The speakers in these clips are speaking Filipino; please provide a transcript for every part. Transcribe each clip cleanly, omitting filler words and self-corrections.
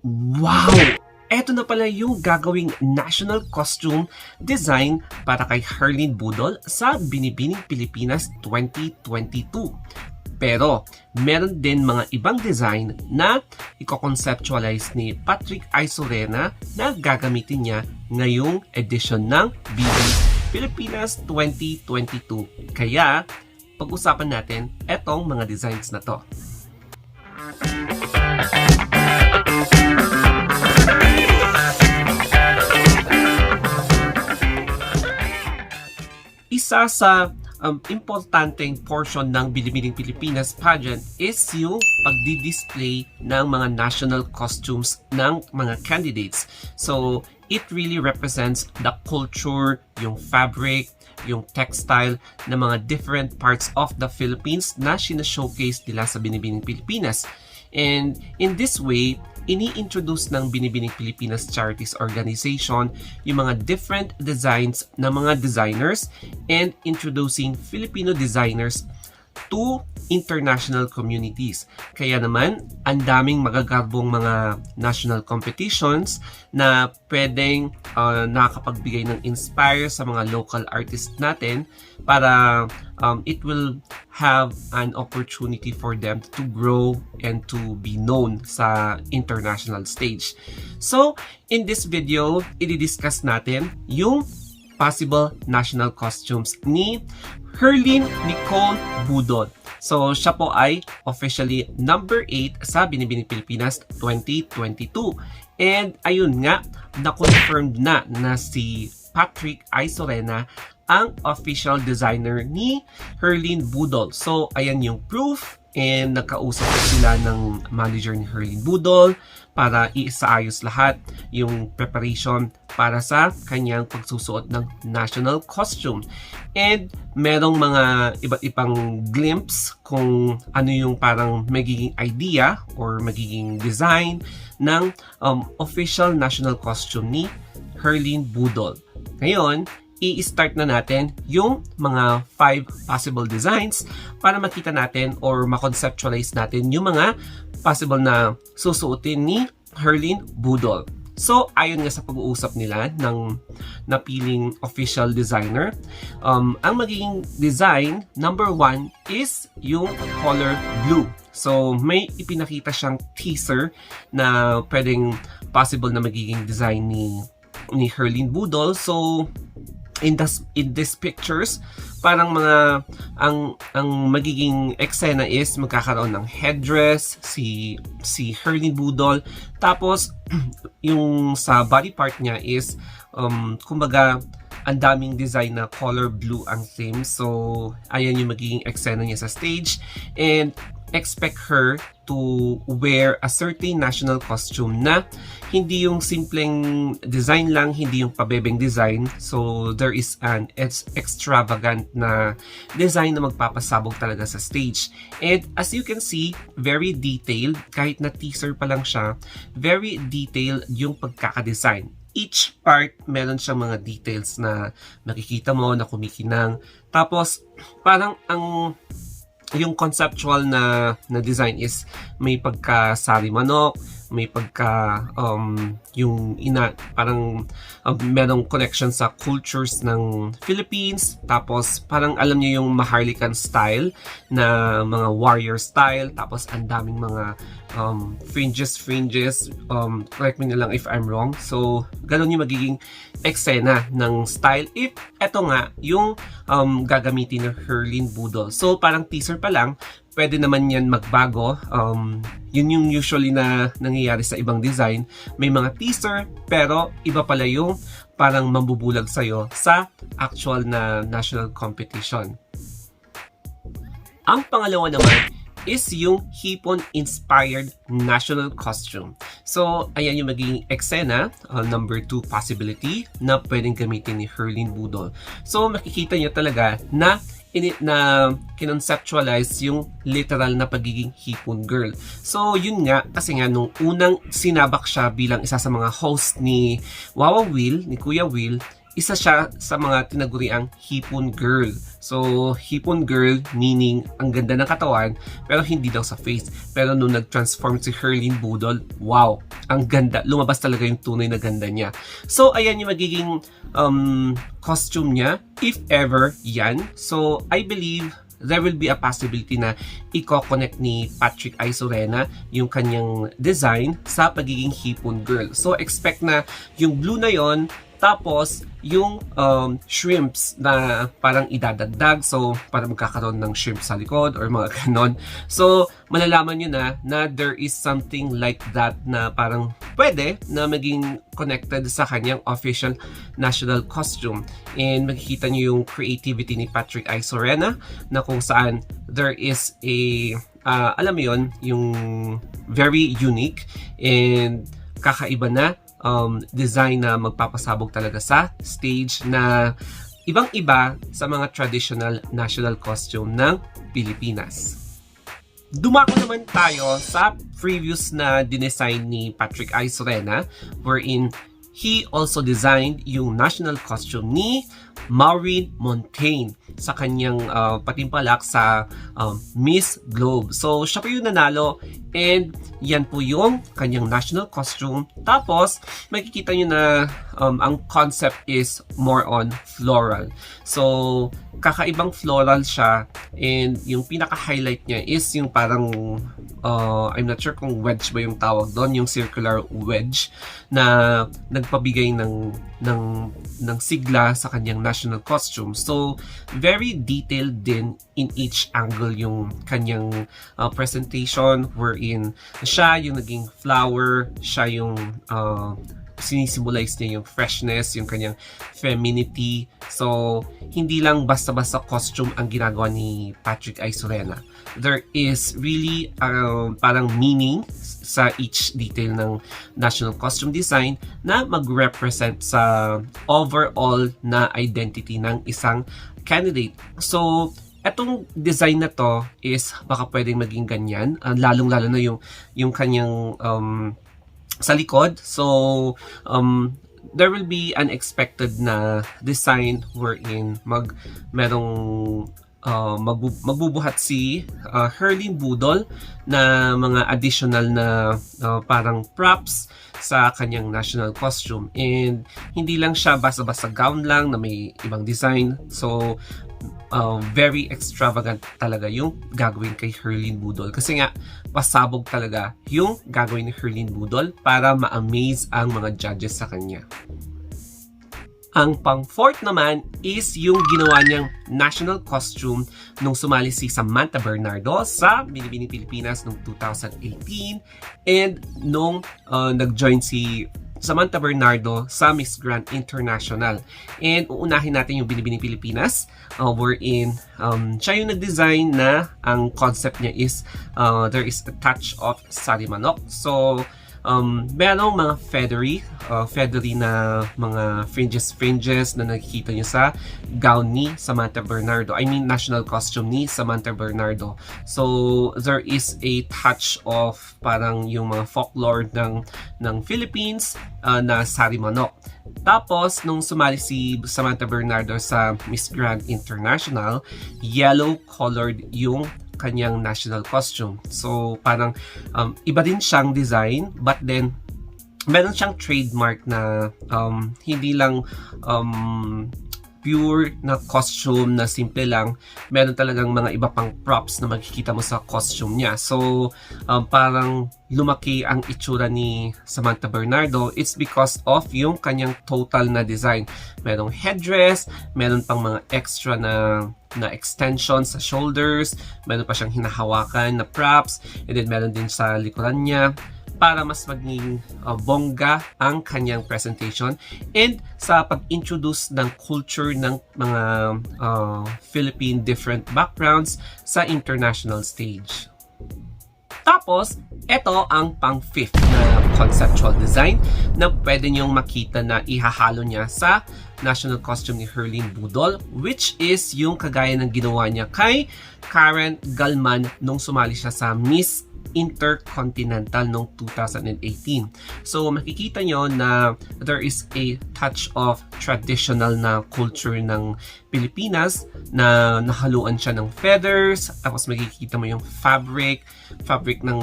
Wow! Eto na pala yung gagawing national costume design para kay Herlin Budol sa Binibining Pilipinas 2022. Pero meron din mga ibang design na i-conceptualize ni Patrick Isorena na gagamitin niya ngayong edition ng BB Pilipinas 2022. Kaya pag-usapan natin etong mga designs na to. Isa sa importanteng portion ng Binibining Pilipinas pageant is yung pagdi-display ng mga national costumes ng mga candidates. So, it really represents the culture, yung fabric, yung textile ng mga different parts of the Philippines na sina-showcase nila sa Binibining Pilipinas. And in this way, ini-introduce ng Binibining Pilipinas Charities Organization yung mga different designs ng mga designers and introducing Filipino designers to international communities. Kaya naman, ang daming magagarbong mga national competitions na pwedeng nakakapagbigay ng inspire sa mga local artists natin para it will have an opportunity for them to grow and to be known sa international stage. So, in this video, i-discuss natin yung possible national costumes ni Herlin Nicole Budol. So, siya po ay officially number 8 sa Binibining Pilipinas 2022. And ayun nga, na-confirmed na si Patrick Isorena ang official designer ni Herlin Budol. So, ayan yung proof. And nagkausap sila ng manager ni Herlin Budol para isaayos lahat yung preparation para sa kanyang pagsusuot ng national costume. And merong mga iba't ibang glimpse kung ano yung parang magiging idea or magiging design ng official national costume ni Herlin Budol. Ngayon, i-start na natin yung mga 5 possible designs para makita natin or ma-conceptualize natin yung mga possible na susuotin ni Herlin Budol. So, ayon nga sa pag-uusap nila ng napiling official designer, ang magiging design, number 1 is yung color blue. So, may ipinakita siyang teaser na pwedeng possible na magiging design ni Herlin Budol. So, in this pictures, parang mga ang magiging eksena is magkakaroon ng headdress si Herlin Budol, tapos yung sa body part niya is kumbaga ang daming design na color blue ang theme. So ayan yung magiging eksena niya sa stage, and expect her to wear a certain national costume na hindi yung simpleng design lang, hindi yung pabebeng design. So there is an extravagant na design na magpapasabog talaga sa stage. And as you can see, very detailed. Kahit na teaser pa lang siya, very detailed yung pagkakadesign. Each part, meron siyang mga details na nakikita mo na kumikinang. Tapos parang yung conceptual na design is may pagka-sari manok, may pagka yung parang merong connection sa cultures ng Philippines. Tapos parang alam niyo yung Maharlikan style na mga warrior style. Tapos ang daming mga fringes. Correct me na lang if I'm wrong. So ganun yung magiging eksena ng style if eto nga yung gagamitin ng Herlin Budol. So parang teaser pa lang, pwede naman yan magbago. Yun yung usually na nangyayari sa ibang design. May mga teaser, pero iba pala yung parang mambubulag sa'yo sa actual na national competition. Ang pangalawa naman is yung hipon-inspired national costume. So, ayan yung magiging eksena, number 2 possibility na pwedeng gamitin ni Herlin Budol. So, makikita nyo talaga na kinonceptualize yung literal na pagiging hipon girl. So, yun nga, kasi nga nung unang sinabak siya bilang isa sa mga host ni Wawa Will, ni Kuya Will, isa siya sa mga tinaguriang hipon girl. So, hipon girl meaning ang ganda ng katawan pero hindi daw sa face. Pero nung nag-transform si Herlin Budol, wow, ang ganda. Lumabas talaga yung tunay na ganda niya. So, ayan yung magiging costume niya, if ever yan. So, I believe there will be a possibility na i-connect ni Patrick Isorena yung kanyang design sa pagiging hipon girl. So, expect na yung blue na yon, tapos yung shrimps na parang idadagdag. So, parang magkakaroon ng shrimp sa likod or mga ganon. So, malalaman nyo na there is something like that na parang pwede na maging connected sa kanyang official national costume. And makikita nyo yung creativity ni Patrick Isorena na kung saan there is a, alam mo yun, yung very unique and kakaiba na design na magpapasabog talaga sa stage na ibang-iba sa mga traditional national costume ng Pilipinas. Dumako naman tayo sa previous na dinesign ni Patrick Isorena wherein he also designed yung national costume ni Maureen Montaigne sa kanyang patimpalak sa Miss Globe. So, siya po yung nanalo and yan po yung kanyang national costume. Tapos, makikita nyo na ang concept is more on floral. So, kakaibang floral siya and yung pinaka-highlight niya is yung parang I'm not sure kung wedge ba yung tawag doon, yung circular wedge na nagpabigay ng sigla sa kanyang national costume. So, very detailed din in each angle yung kanyang presentation wherein siya yung naging flower, siya yung sinisimbolize niya yung freshness, yung kanyang femininity. So, hindi lang basta-basta costume ang ginagawa ni Patrick Isorena. There is really parang meaning sa each detail ng national costume design na mag-represent sa overall na identity ng isang candidate. So, etong design na to is baka pwedeng maging ganyan, lalong-lalo na yung kanyang sa likod. So, there will be unexpected na design wherein merong magbubuhat si Herlin Budol na mga additional na parang props sa kanyang national costume. And hindi lang siya basta-basta gown lang na may ibang design. So, very extravagant talaga yung gagawin kay Herlin Budol. Kasi nga, pasabog talaga yung gagawin ni Herlin Budol para ma-amaze ang mga judges sa kanya. Ang pang-fourth naman is yung ginawa niyang national costume nung sumali si Samantha Bernardo sa Binibining Pilipinas noong 2018 and nung nag-join si Samantha Bernardo sa Miss Grand International. And uunahin natin yung Binibining Pilipinas wherein siya yung nag-design na ang concept niya is there is a touch of sari manok. So, merong mga feathery na mga fringes na nakikita nyo sa gown ni Samantha Bernardo. I mean, national costume ni Samantha Bernardo. So, there is a touch of parang yung mga folklore ng Philippines na sari manok. Tapos, nung sumali si Samantha Bernardo sa Miss Grand International, yellow-colored yung kanyang national costume. So, parang iba din siyang design, but then meron siyang trademark na hindi lang pure na costume na simple lang. Meron talagang mga iba pang props na makikita mo sa costume niya. So, parang lumaki ang itsura ni Samantha Bernardo. It's because of yung kanyang total na design. Merong headdress, meron pang mga extra na extension sa shoulders, meron pa siyang hinahawakan na props, and then meron din sa likuran niya para mas maging bongga ang kanyang presentation and sa pag-introduce ng culture ng mga Philippine different backgrounds sa international stage. Tapos, ito ang pang-fifth na conceptual design na pwede nyong makita na ihahalo niya sa national costume ni Herlin Budol, which is yung kagaya ng ginawa niya kay Karen Galman nung sumali siya sa Miss Intercontinental noong 2018. So makikita nyo na there is a touch of traditional na culture ng Pilipinas na nahaluan siya ng feathers, tapos makikita mo yung fabric ng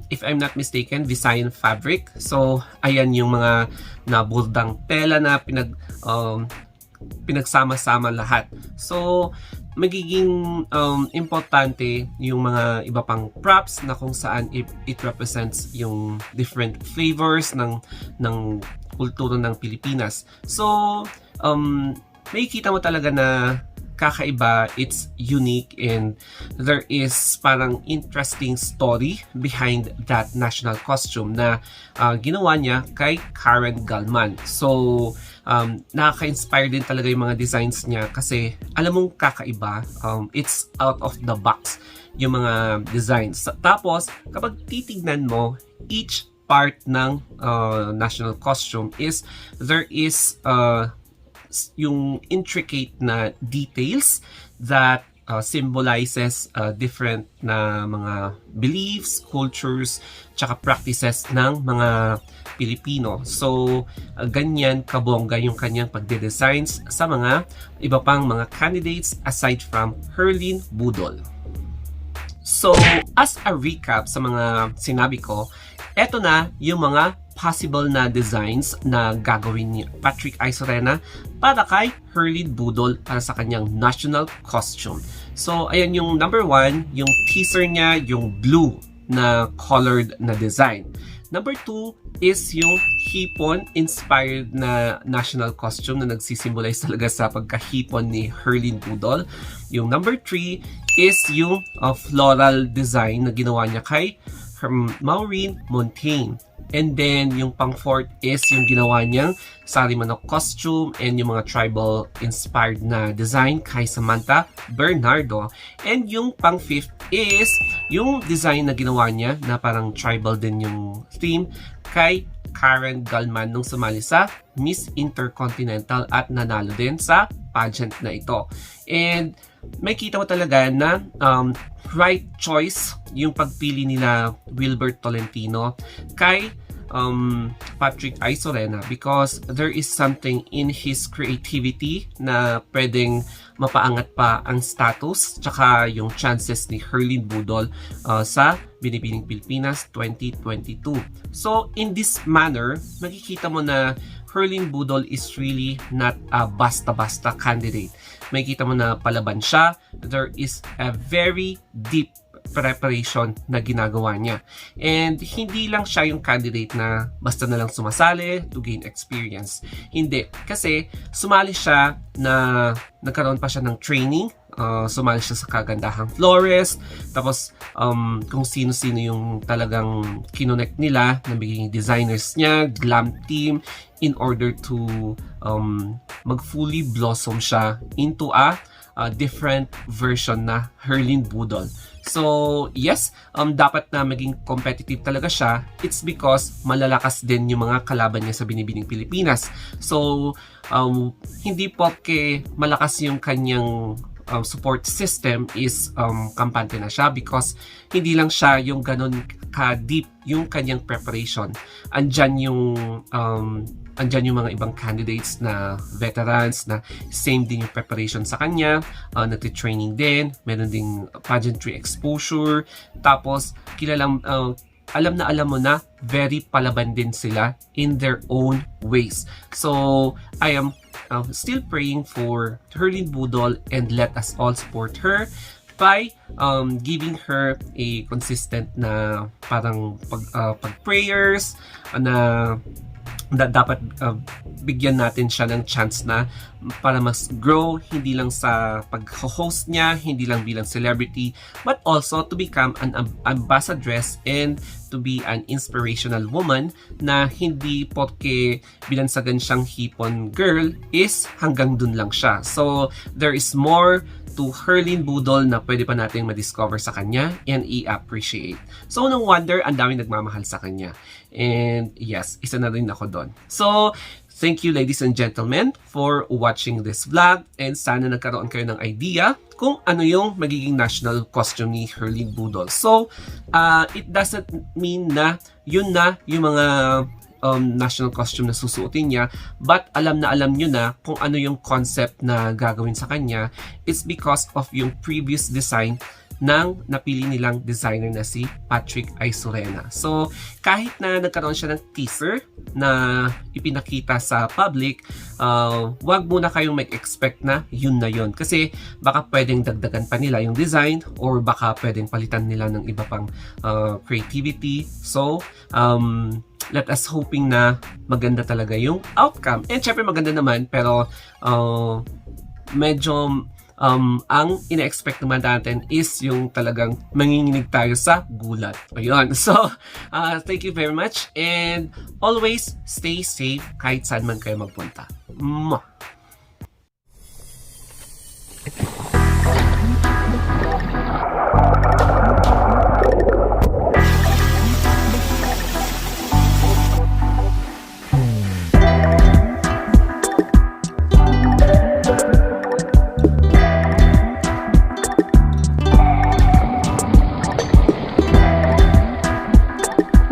if I'm not mistaken, Visayan fabric. So ayan yung mga nabuldang tela na pinagsama-sama lahat. So magiging importante yung mga iba pang props na kung saan it represents yung different flavors ng kultura ng Pilipinas. So makikita mo talaga na kakaiba, it's unique, and there is parang interesting story behind that national costume na ginawa niya kay Karen Galman. So nakaka-inspire din talaga yung mga designs niya kasi alam mong kakaiba, it's out of the box yung mga designs. Tapos kapag titignan mo each part ng national costume there is yung intricate na details that symbolizes different na mga beliefs, cultures, tsaka practices ng mga Pilipino. So, ganyan kabongga yung kanyang pagde-designs sa mga iba pang mga candidates aside from Herlin Budol. So, as a recap sa mga sinabi ko, eto na yung mga possible na designs na gagawin ni Patrick Isorena para kay Herlin Budol para sa kanyang national costume. So, ayan yung number 1, yung teaser niya, yung blue na colored na design. Number 2 is yung hipon-inspired na national costume na nagsisimbolize talaga sa pagkahipon ni Herlin Budol. Yung number 3 is yung floral design na ginawa niya kay Maureen Montaigne. And then, yung pang-4 is yung ginawa niyang sari manok costume and yung mga tribal-inspired na design kay Samantha Bernardo. And yung pang-5 is yung design na ginawa niya na parang tribal din yung theme kay Karen Galman nung sumali sa Miss Intercontinental at nanalo din sa pageant na ito. And may kita mo talaga na right choice yung pagpili nila Wilbert Tolentino kay Patrick Isorena because there is something in his creativity na pwedeng mapaangat pa ang status tsaka yung chances ni Herlin Budol sa Binibining Pilipinas 2022. So in this manner, makikita mo na Herlin Budol is really not a basta-basta candidate. Makikita mo na palaban siya. There is a very deep preparation na ginagawa niya. And hindi lang siya yung candidate na basta na lang sumasali to gain experience. Hindi. Kasi sumali siya na nagkaroon pa siya ng training. Sumali siya sa kagandahang florist. Tapos kung sino-sino yung talagang kinonect nila na magiging designers niya, glam team, in order to mag-fully blossom siya into a different version na Herlin Budol. So, yes, dapat na maging competitive talaga siya. It's because malalakas din yung mga kalaban niya sa Binibining Pilipinas. So, hindi porke malakas yung kanyang support system is kampante na siya because hindi lang siya yung ganun ka-deep yung kanyang preparation. Andyan yung mga ibang candidates na veterans na same din yung preparation sa kanya, nagtitraining din, meron ding pageantry exposure, tapos alam mo na very palaban din sila in their own ways. So I am still praying for Herlin Budol and let us all support her by giving her a consistent na parang pag-prayers na dapat bigyan natin siya ng chance na para mas grow, hindi lang sa pag-host niya, hindi lang bilang celebrity, but also to become an ambassadress and to be an inspirational woman na hindi porke binansagan siyang hipon girl is hanggang dun lang siya. So there is more to Herlin Budol na pwede pa nating ma-discover sa kanya and i-appreciate. So no wonder ang daming nagmamahal sa kanya. And yes, isa na rin ako doon. So thank you ladies and gentlemen for watching this vlog, and sana nagkaroon kayo ng idea kung ano yung magiging national costume ni Herlin Budol. So, it doesn't mean na yun na yung mga national costume na susuotin niya, but alam nyo na kung ano yung concept na gagawin sa kanya. It's because of yung previous design ng napili nilang designer na si Patrick Aysurena. So, kahit na nagkaroon siya ng teaser na ipinakita sa public, wag muna kayong mag-expect na yun na yun. Kasi baka pwedeng dagdagan pa nila yung design, or baka pwedeng palitan nila ng iba pang creativity. So, let us hoping na maganda talaga yung outcome. And syempre maganda naman, pero medyo ang ina-expect naman natin is yung talagang manginginig tayo sa gulat. Ayun. So, thank you very much, and always stay safe kahit saan man kayo magpunta. Mwah!